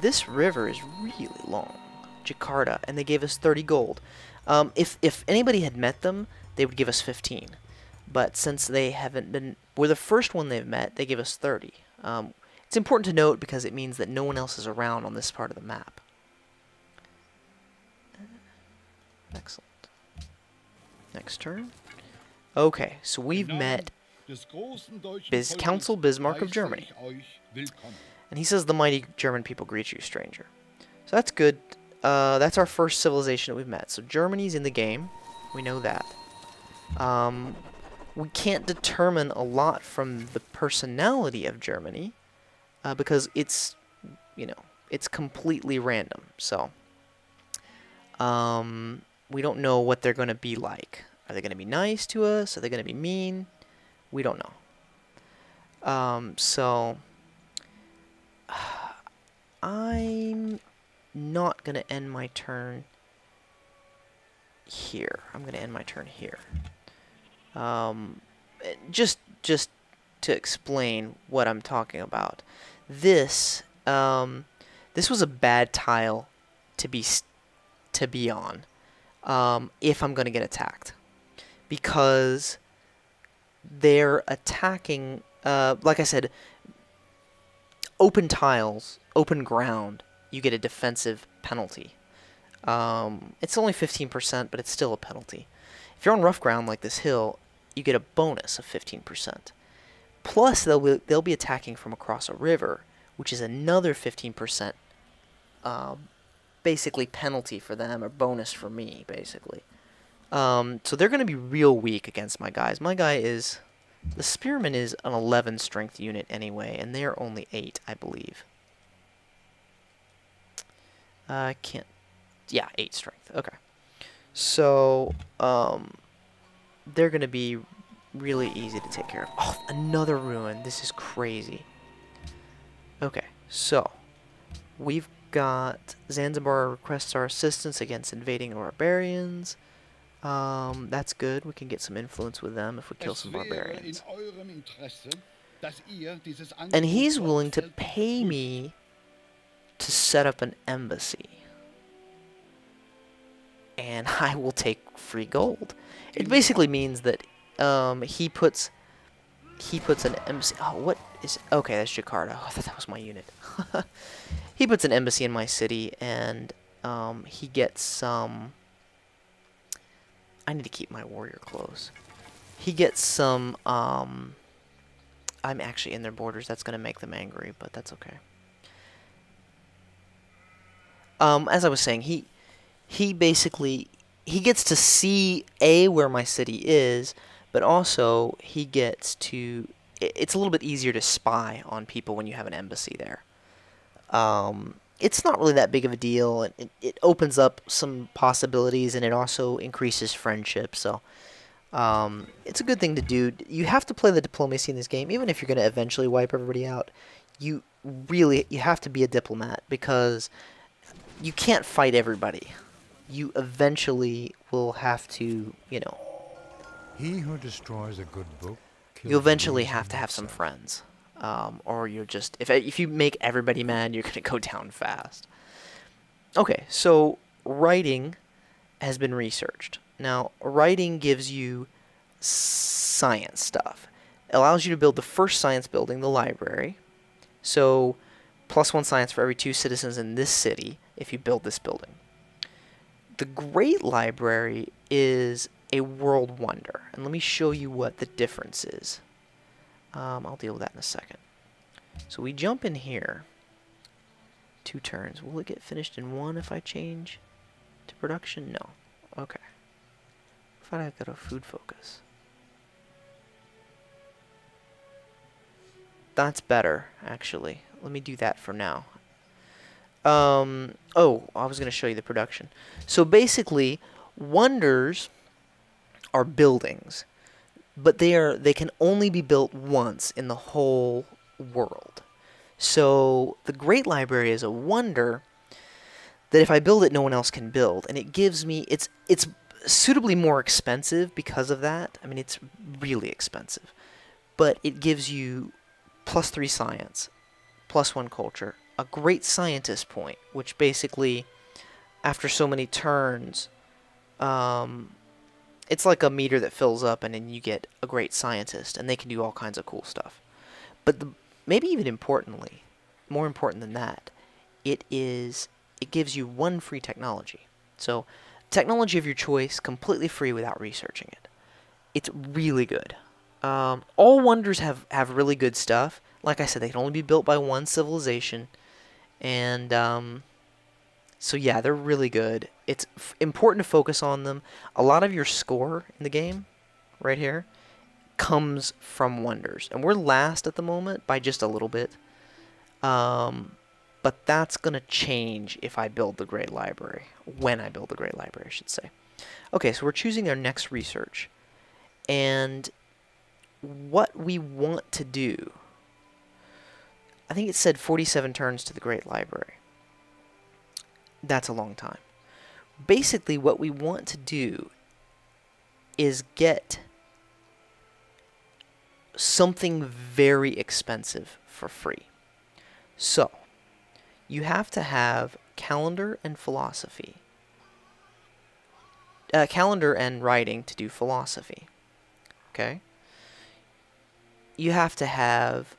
this river is really long, Jakarta, and they gave us 30 gold. If anybody had met them, they would give us 15. But since they haven't been, we're the first one they've met, they give us 30. It's important to note because it means that no one else is around on this part of the map. Excellent. Next turn. Okay, so we've met Council Bismarck of Germany. And he says, the mighty German people greet you, stranger. So that's good. That's our first civilization that we've met. So Germany's in the game. We know that. We can't determine a lot from the personality of Germany because it's, you know, it's completely random. So we don't know what they're going to be like. Are they going to be nice to us? Are they going to be mean? We don't know. So I'm not going to end my turn here. I'm going to end my turn here. Just to explain what I'm talking about. This was a bad tile to be on if I'm going to get attacked. Because they're attacking, like I said, open tiles, open ground, you get a defensive penalty. It's only 15%, but it's still a penalty. If you're on rough ground like this hill, you get a bonus of 15%. Plus, they'll be attacking from across a river, which is another 15%, basically penalty for them, or bonus for me, basically. So they're going to be real weak against my guys. My guy is... The Spearman is an 11 strength unit anyway, and they're only 8, I believe. I can't... Yeah, 8 strength. Okay. So, they're going to be really easy to take care of. Oh, another ruin. This is crazy. Okay, so we've got Zanzibar requests our assistance against invading barbarians. That's good. We can get some influence with them if we kill some barbarians. And he's willing to pay me to set up an embassy. And I will take free gold. It basically means that he puts an embassy. Oh, what is? Okay, that's Jakarta. Oh, I thought that was my unit. He puts an embassy in my city, and he gets some. I need to keep my warrior close. He gets some. I'm actually in their borders. That's gonna make them angry, but that's okay. As I was saying, he basically, he gets to see, where my city is, but also he gets to, it's a little bit easier to spy on people when you have an embassy there. It's not really that big of a deal. It opens up some possibilities, and it also increases friendship, so it's a good thing to do. You have to play the diplomacy in this game, even if you're going to eventually wipe everybody out. You have to be a diplomat, because you can't fight everybody. You eventually will have to, you know... He who destroys a good book... You eventually have to have some friends. Or you're just... If you make everybody mad, you're going to go down fast. Okay, so writing has been researched. Now, writing gives you science stuff. It allows you to build the first science building, the library. So, +1 science for every 2 citizens in this city if you build this building. The Great Library is a world wonder, and let me show you what the difference is. I'll deal with that in a second. So we jump in here. 2 turns. Will it get finished in 1 if I change to production? No. Okay. I thought I got a food focus. That's better, actually. Let me do that for now. Oh, I was going to show you the production. So basically, wonders are buildings, but they can only be built once in the whole world. So the Great Library is a wonder that if I build it, no one else can build, and it gives me it's suitably more expensive because of that. I mean, it's really expensive, but it gives you +3 science, +1 culture, a great scientist point, which basically, after so many turns, it's like a meter that fills up, and then you get a great scientist, and they can do all kinds of cool stuff. But maybe even importantly, more important than that, it gives you one free technology. So, technology of your choice, completely free without researching it. It's really good. All wonders have really good stuff. Like I said, they can only be built by one civilization, and so yeah, they're really good. It's important to focus on them. A lot of your score in the game, right here, comes from wonders. And we're last at the moment by just a little bit. But that's going to change if I build the Great Library. When I build the Great Library, I should say. Okay, so we're choosing our next research. And what we want to do, I think it said 47 turns to the Great Library. That's a long time. Basically, what we want to do is get something very expensive for free. So, you have to have calendar and philosophy. Calendar and writing to do philosophy. Okay? You have to have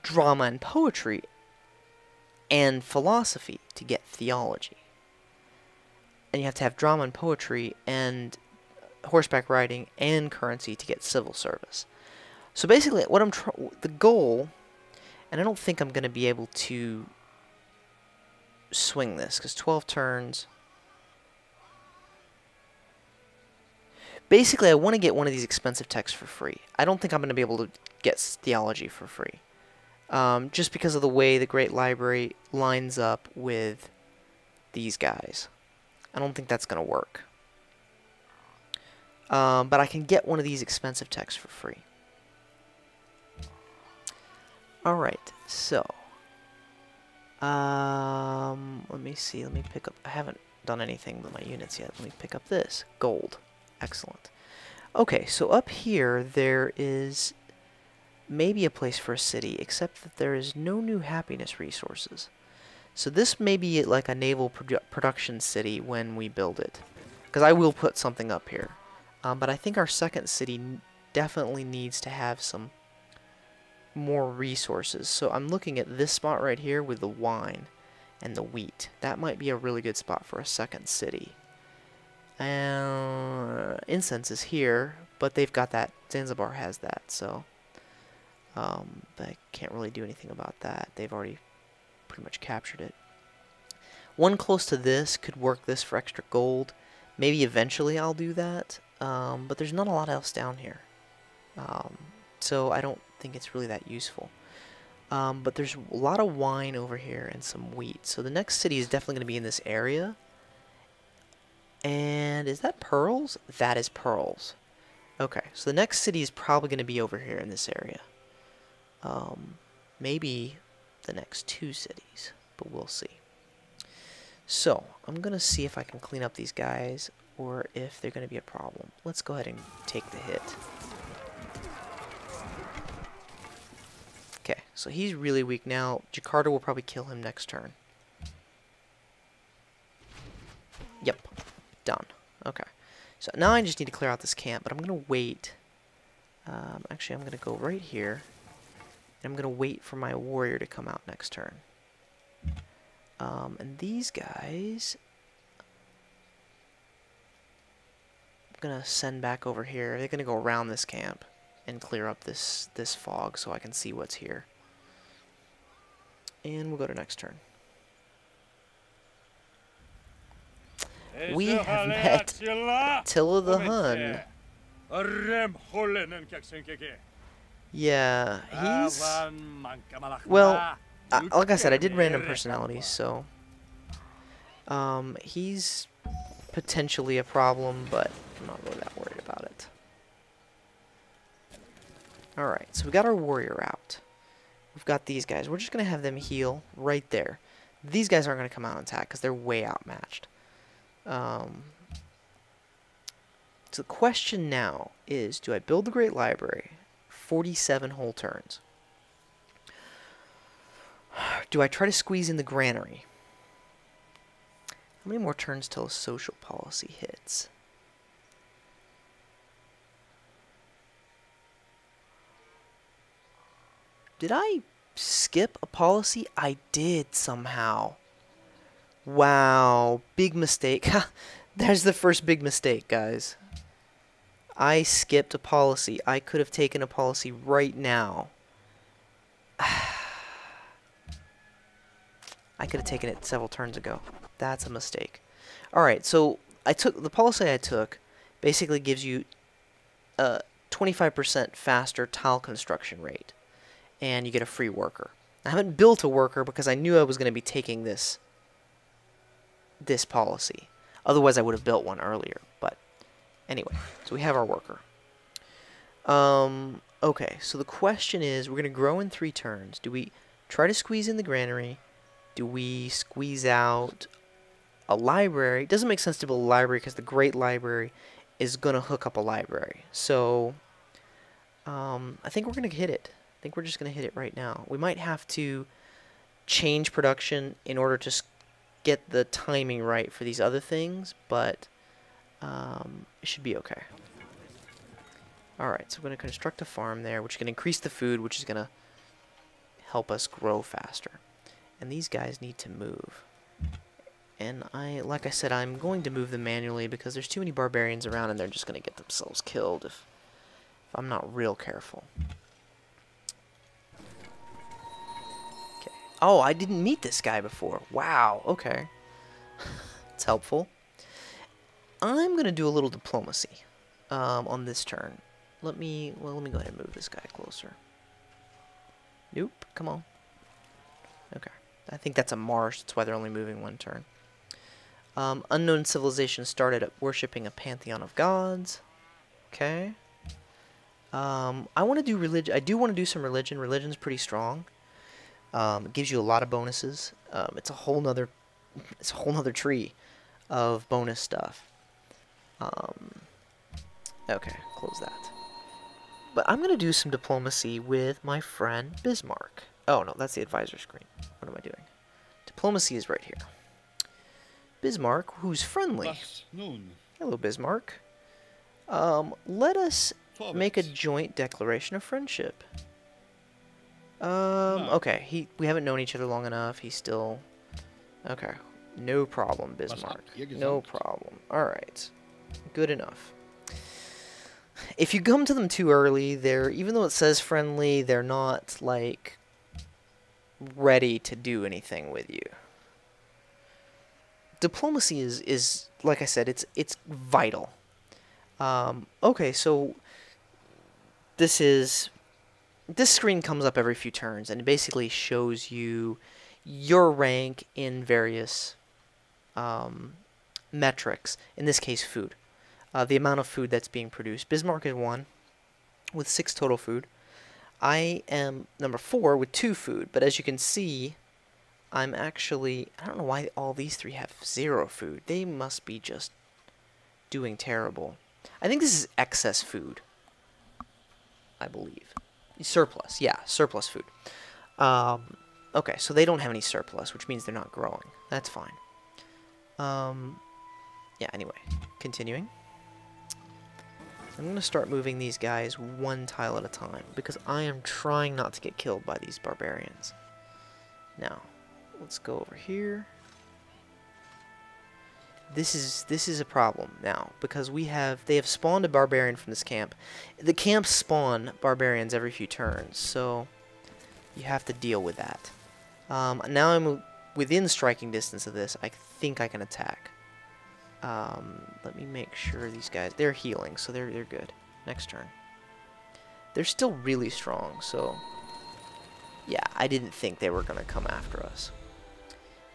drama and poetry and philosophy to get theology. And you have to have drama and poetry and horseback riding and currency to get civil service. So basically, what the goal, and I don't think I'm going to be able to swing this because 12 turns. Basically, I want to get one of these expensive texts for free. I don't think I'm going to be able to get theology for free. Just because of the way the Great Library lines up with these guys. I don't think that's going to work. But I can get one of these expensive texts for free. Alright, so. Let me see. Let me pick up. I haven't done anything with my units yet. Let me pick up this. Gold. Excellent. Okay, so up here there is maybe a place for a city, except that there is no new happiness resources. So this may be like a naval production city when we build it. Because I will put something up here. But I think our second city definitely needs to have some more resources. So I'm looking at this spot right here with the wine and the wheat. That might be a really good spot for a second city. Incense is here, but they've got that. Zanzibar has that, so I can't really do anything about that. They've already pretty much captured it. One close to this could work this for extra gold. Maybe eventually I'll do that, but there's not a lot else down here. So I don't think it's really that useful. But there's a lot of wine over here and some wheat. So the next city is definitely going to be in this area. And is that pearls? That is pearls. Okay, so the next city is probably going to be over here in this area. Maybe the next two cities, but we'll see. So, I'm going to see if I can clean up these guys, or if they're going to be a problem. Let's go ahead and take the hit. Okay, so he's really weak now. Jakarta will probably kill him next turn. Yep, done. Okay, so now I just need to clear out this camp, but I'm going to wait. Actually, I'm going to go right here. And I'm going to wait for my warrior to come out next turn. And these guys, I'm going to send back over here. They're going to go around this camp and clear up this fog so I can see what's here. And we'll go to next turn. We have met Attila the Hun. Yeah, he's... Well, like I said, I did random personalities, so... he's potentially a problem, but I'm not really that worried about it. Alright, so we got our warrior out. We've got these guys. We're just going to have them heal right there. These guys aren't going to come out and attack because they're way outmatched. So the question now is, do I build the Great Library? 47 whole turns. Do I try to squeeze in the granary? How many more turns till a social policy hits? Did I skip a policy? I did somehow. Wow, big mistake. There's the first big mistake, guys. I skipped a policy. I could have taken a policy right now. I could have taken it several turns ago. That's a mistake. Alright, so the policy I took basically gives you a 25% faster tile construction rate. And you get a free worker. I haven't built a worker because I knew I was going to be taking this policy. Otherwise I would have built one earlier. But anyway, so we have our worker. Okay, so the question is, we're going to grow in 3 turns. Do we try to squeeze in the granary? Do we squeeze out a library? It doesn't make sense to build a library because the Great Library is going to hook up a library. So, I think we're going to hit it. I think we're just going to hit it right now. We might have to change production in order to get the timing right for these other things, but it should be okay. Alright, so we're going to construct a farm there, which is going to increase the food, which is going to help us grow faster. And these guys need to move. And like I said, I'm going to move them manually because there's too many barbarians around and they're just going to get themselves killed if I'm not real careful. Okay. Oh, I didn't meet this guy before. Wow, okay. It's helpful. I'm going to do a little diplomacy on this turn. Let me go ahead and move this guy closer. Nope, come on. Okay. I think that's a marsh, that's why they're only moving 1 turn. Unknown civilization started worshipping a pantheon of gods. Okay. I want to do religion. I do want to do some religion. Religion's pretty strong. It gives you a lot of bonuses. It's a whole nother tree of bonus stuff. Okay, close that. But I'm gonna do some diplomacy with my friend Bismarck. Oh no, that's the advisor screen. What am I doing? Diplomacy is right here. Bismarck, who's friendly. Hello, Bismarck. Let us make a joint declaration of friendship. Okay, we haven't known each other long enough. He's still... Okay, no problem, Bismarck. No problem. Alright, good enough. If you come to them too early, even though it says friendly, they're not, like, ready to do anything with you. Diplomacy is like I said, it's vital. Okay, so this screen comes up every few turns, and it basically shows you your rank in various metrics. In this case, food. The amount of food that's being produced. Bismarck is 1 with 6 total food. I am number 4 with 2 food, but as you can see, I'm actually... I don't know why all these 3 have 0 food. They must be just doing terrible. I think this is excess food, I believe. Surplus, yeah, surplus food. Okay, so they don't have any surplus, which means they're not growing. That's fine. Yeah, anyway, continuing. I'm going to start moving these guys 1 tile at a time, because I am trying not to get killed by these barbarians. Now, let's go over here. This is a problem now, because they have spawned a barbarian from this camp. The camps spawn barbarians every few turns, so you have to deal with that. Now I'm within striking distance of this. I think I can attack. Let me make sure these guys... They're healing, so they're good. Next turn. They're still really strong, so... Yeah, I didn't think they were going to come after us.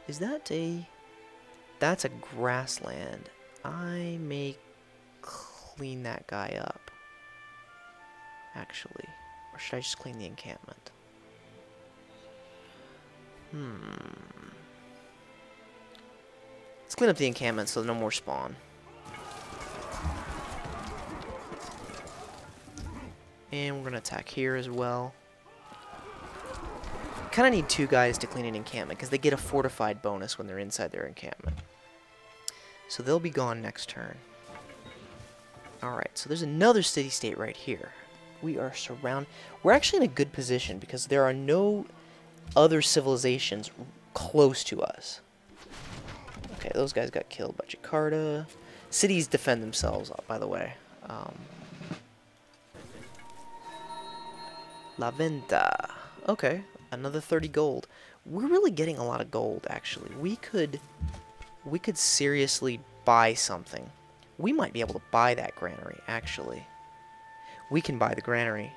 Is that a... That's a grassland. I may clean that guy up. Actually. Or should I just clean the encampment? Let's clean up the encampment so no more spawn. And we're going to attack here as well. Kind of need 2 guys to clean an encampment because they get a fortified bonus when they're inside their encampment. So they'll be gone next turn. Alright, so there's another city-state right here. We are surrounded. We're actually in a good position because there are no other civilizations close to us. Okay, those guys got killed by Jakarta. Cities defend themselves, by the way. La Venta. Okay, another 30 gold. We're really getting a lot of gold, actually. We could seriously buy something. We might be able to buy that granary, actually. We can buy the granary.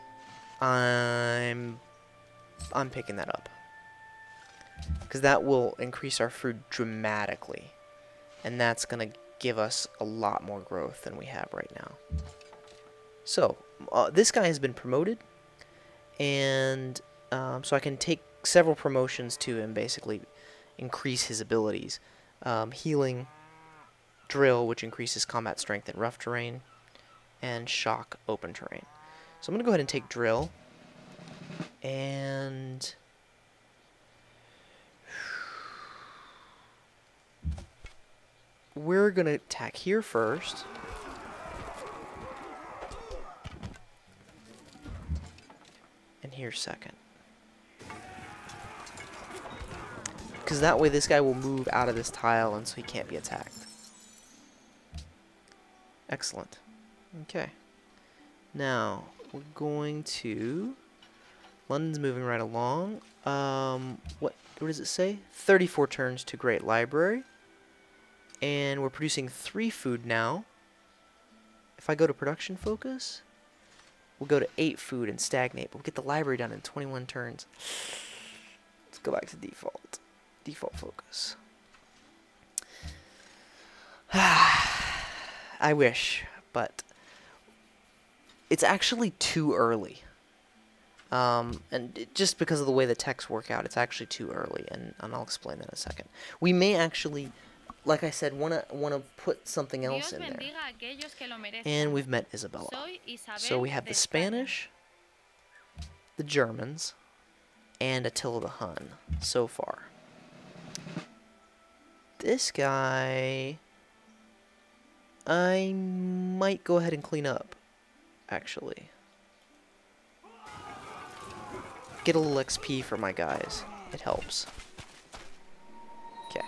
I'm picking that up. Because that will increase our food dramatically. And that's going to give us a lot more growth than we have right now. So, this guy has been promoted. And so I can take several promotions to him, basically increase his abilities. Healing, drill, which increases combat strength in rough terrain, and shock, open terrain. So I'm going to go ahead and take drill. And we're going to attack here first. And here second. Because that way this guy will move out of this tile and so he can't be attacked. Excellent. Okay. Now, we're going to... London's moving right along. What does it say? 34 turns to Great Library. And we're producing 3 food now. If I go to production focus... We'll go to 8 food and stagnate, but we'll get the library done in 21 turns. Let's go back to default. Default focus. I wish, but it's actually too early. Just because of the way the texts work out, it's actually too early, and I'll explain that in a second. We may actually, like I said, wanna put something else in there. And we've met Isabella. So we have the Spanish, the Germans, and Attila the Hun so far. This guy, I might go ahead and clean up, actually. Get a little XP for my guys. It helps. Okay.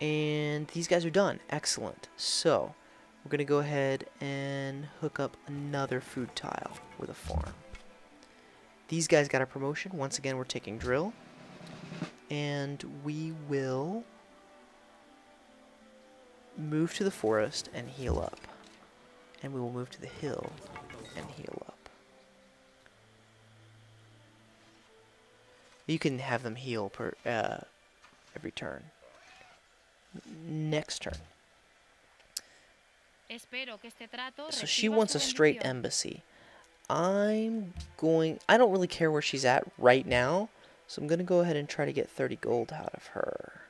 And these guys are done. Excellent. So, we're going to go ahead and hook up another food tile with a farm. These guys got a promotion. Once again, we're taking drill. And we will move to the forest and heal up. And we will move to the hill and heal up. You can have them heal per every turn. Next turn. So she wants a straight embassy. I don't really care where she's at right now, so I'm going to go ahead and try to get 30 gold out of her.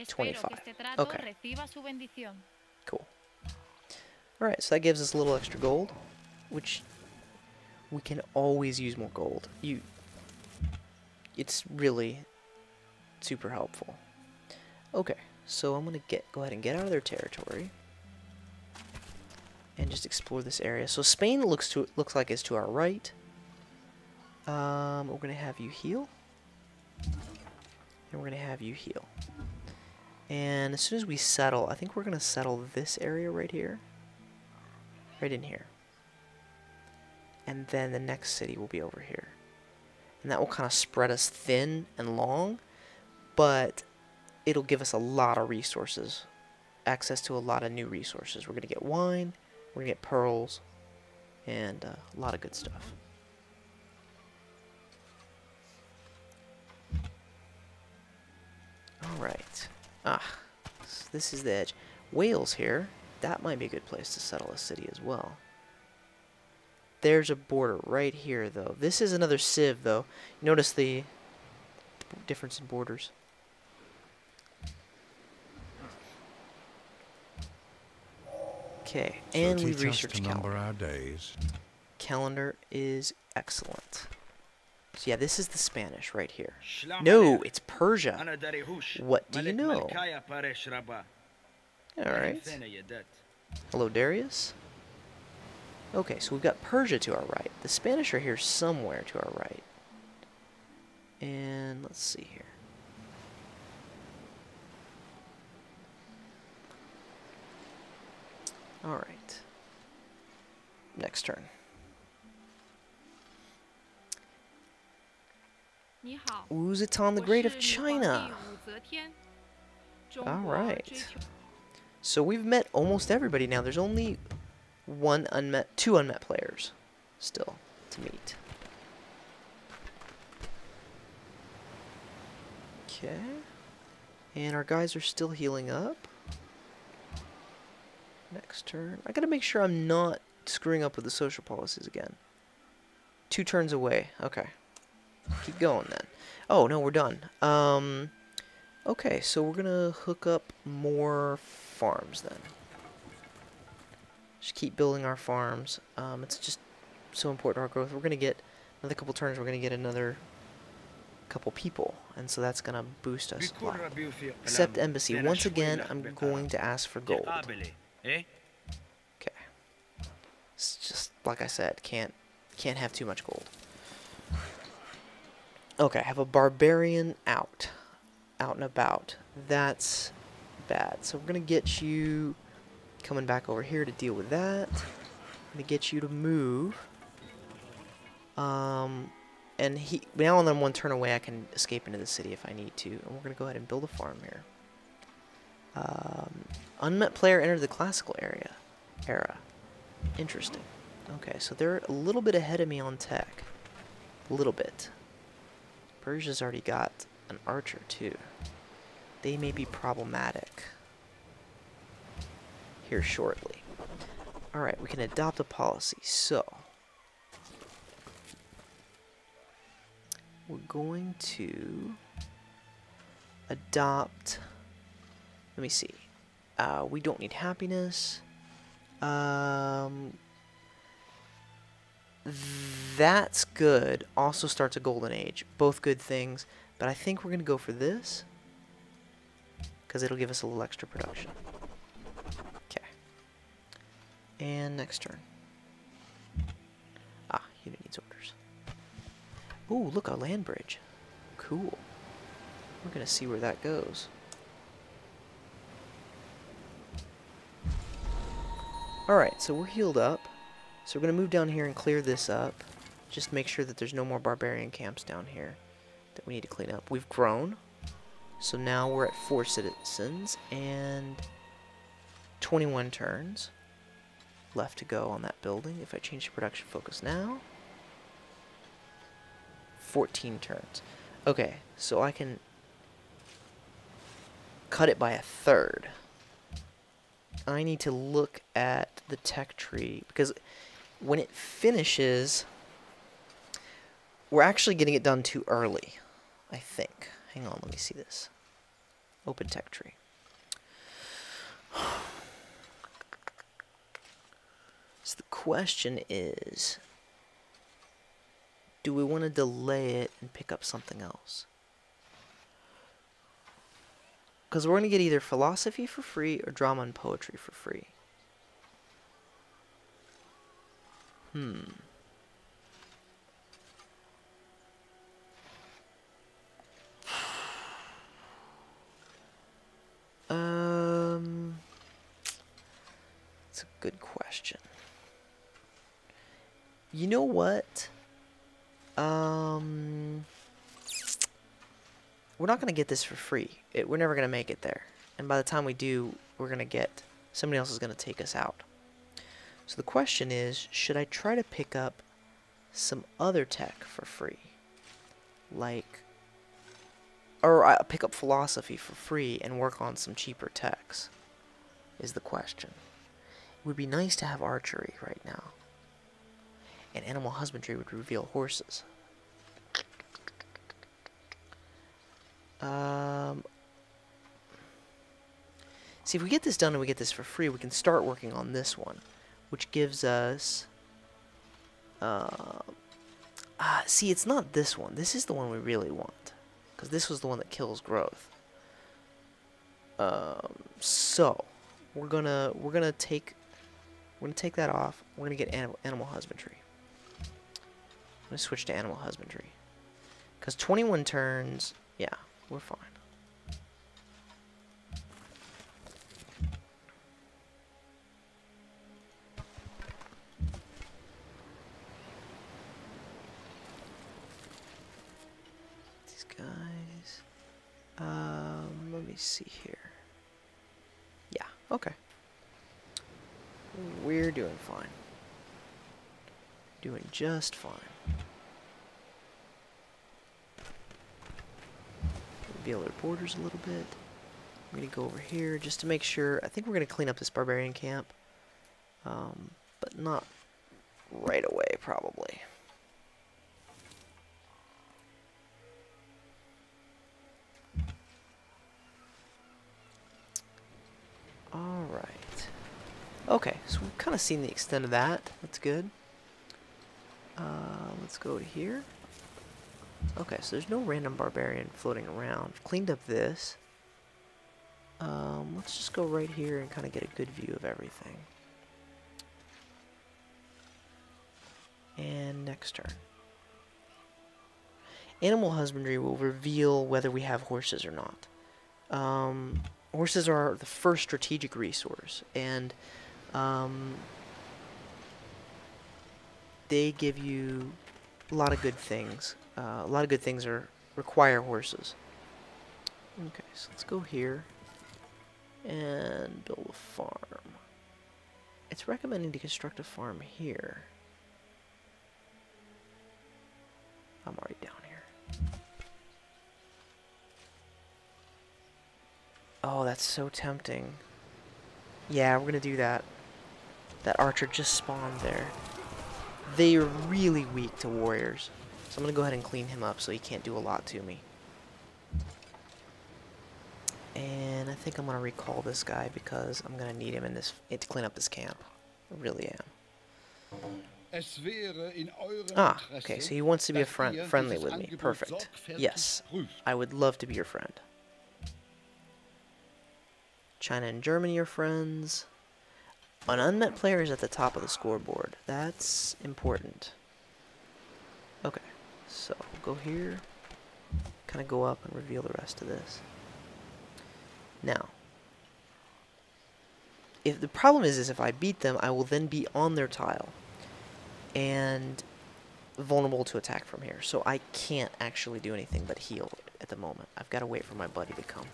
25. Okay. Cool. Alright, so that gives us a little extra gold, which we can always use more gold. It's really super helpful. Okay, so I'm going to go ahead and get out of their territory and just explore this area. So Spain looks like it's to our right. We're going to have you heal. And we're going to have you heal. And as soon as we settle, I think we're going to settle this area right here. Right in here. And then the next city will be over here. And that will kind of spread us thin and long, but it'll give us a lot of resources. Access to a lot of new resources. We're going to get wine, we're going to get pearls, and a lot of good stuff. Alright. So this is the edge. Wales here. That might be a good place to settle a city as well. There's a border right here, though. This is another civ, though. Notice the difference in borders. Okay, So and we teach us to researched number calendar. our days. Calendar is excellent. So yeah, this is the Spanish right here. Shalom No, عليك. it's Persia. أنا داريهوش. What do you ملك know? ملكايا باريش ربا. Alright. فين يا دات. Hello, Darius. Okay, so we've got Persia to our right. The Spanish are here somewhere to our right. And let's see here. Alright. Next turn. 你好， Wuzitan the 我 Great 是 of 女皇帝 China. 武则天。中 All 国 right. 追求 So we've met almost everybody now. There's only two unmet players still to meet. Okay. And our guys are still healing up. Next turn. I gotta make sure I'm not screwing up with the social policies again. 2 turns away. Okay. Keep going then. Oh, no, we're done. Okay, so we're gonna hook up more farms then. Just keep building our farms. It's just so important to our growth. We're gonna get another couple turns. We're gonna get another couple people, and so that's gonna boost us a lot. Accept embassy. Once again, I'm going to ask for gold. Okay. It's just like I said, can't have too much gold. Okay, I have a barbarian out and about. That's bad. So we're gonna get you coming back over here to deal with that. I'm gonna get you to move. And now and then 1 turn away, I can escape into the city if I need to. And we're gonna go ahead and build a farm here. Unmet player entered the classical era. Interesting. Okay, so they're a little bit ahead of me on tech. A little bit. Persia's already got an archer too. They may be problematic here shortly. Alright, we can adopt a policy. So, we're going to adopt, let me see, we don't need happiness. That's good. Also starts a golden age. Both good things. But I think we're going to go for this, because it'll give us a little extra production. Okay. And next turn. Ah, unit needs orders. Ooh, look, a land bridge. Cool. We're going to see where that goes. Alright, so we're healed up. So we're going to move down here and clear this up. Just make sure that there's no more barbarian camps down here that we need to clean up. We've grown. So now we're at 4 citizens and 21 turns left to go on that building. If I change the production focus now, 14 turns. Okay, so I can cut it by 1/3. I need to look at the tech tree, because when it finishes, we're actually getting it done too early, I think. Hang on, let me see this. Open tech tree. So the question is, do we want to delay it and pick up something else? Because we're going to get either philosophy for free or drama and poetry for free. It's a good question. You know what? We're not going to get this for free. We're never going to make it there. And by the time we do, we're going to get... somebody else is going to take us out. So the question is, should I try to pick up some other tech for free? Like... or pick up philosophy for free and work on some cheaper techs? Is the question. It would be nice to have archery right now. And animal husbandry would reveal horses. See, if we get this done and we get this for free, we can start working on this one, which gives us... see, it's not this one. This is the one we really want, because this was the one that kills growth. So we're gonna take that off. We're gonna get animal husbandry. I'm gonna switch to animal husbandry, because 21 turns. Yeah, we're fine. These guys. Let me see here. Yeah, okay. We're doing fine. Doing just fine. Reveal our borders a little bit. I'm going to go over here just to make sure. I think we're going to clean up this barbarian camp. But not right away, probably. Alright. Okay, so we've kind of seen the extent of that. That's good. Let's go to here. Okay, so there's no random barbarian floating around. I've cleaned up this. Let's just go right here and kind of get a good view of everything. And next turn. Animal husbandry will reveal whether we have horses or not. Horses are the first strategic resource, and they give you a lot of good things. A lot of good things require horses. Okay, so let's go here and build a farm. It's recommending to construct a farm here. I'm already down here. Oh, that's so tempting. Yeah, we're gonna do that. That archer just spawned there. They are really weak to warriors. So I'm gonna go ahead and clean him up so he can't do a lot to me. And I think I'm gonna recall this guy because I'm gonna need him in this to clean up this camp. I really am. Ah, okay, so he wants to be friendly with me. Perfect. Yes, I would love to be your friend. China and Germany are friends. An unmet player is at the top of the scoreboard. That's important. Okay, so go here. Kind of go up and reveal the rest of this. Now, if the problem is if I beat them, I will then be on their tile and vulnerable to attack from here. So I can't actually do anything but heal at the moment. I've got to wait for my buddy to come.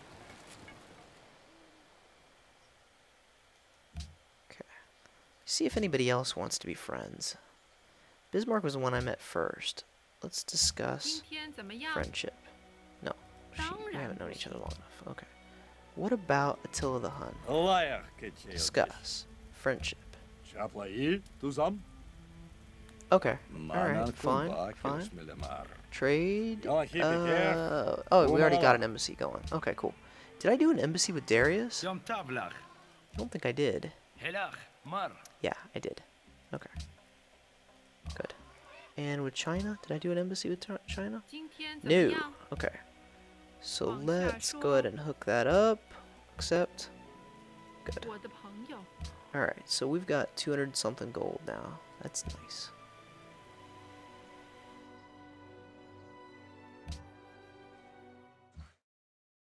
Okay. See if anybody else wants to be friends. Bismarck was the one I met first. Let's discuss 今天怎么样？ friendship. No, we haven't known each other long enough. Okay. What about Attila the Hun? Discuss friendship. Okay. Alright, fine. Trade. Oh, we already got an embassy going. Okay, cool. Did I do an embassy with Darius? I don't think I did. Yeah, I did. Okay. Good. And with China? Did I do an embassy with China? 今天怎么 No. 样？ Okay. So let's go ahead and hook that up. Accept. Good. 我的朋友， Alright, so we've got 200 something gold now. That's nice.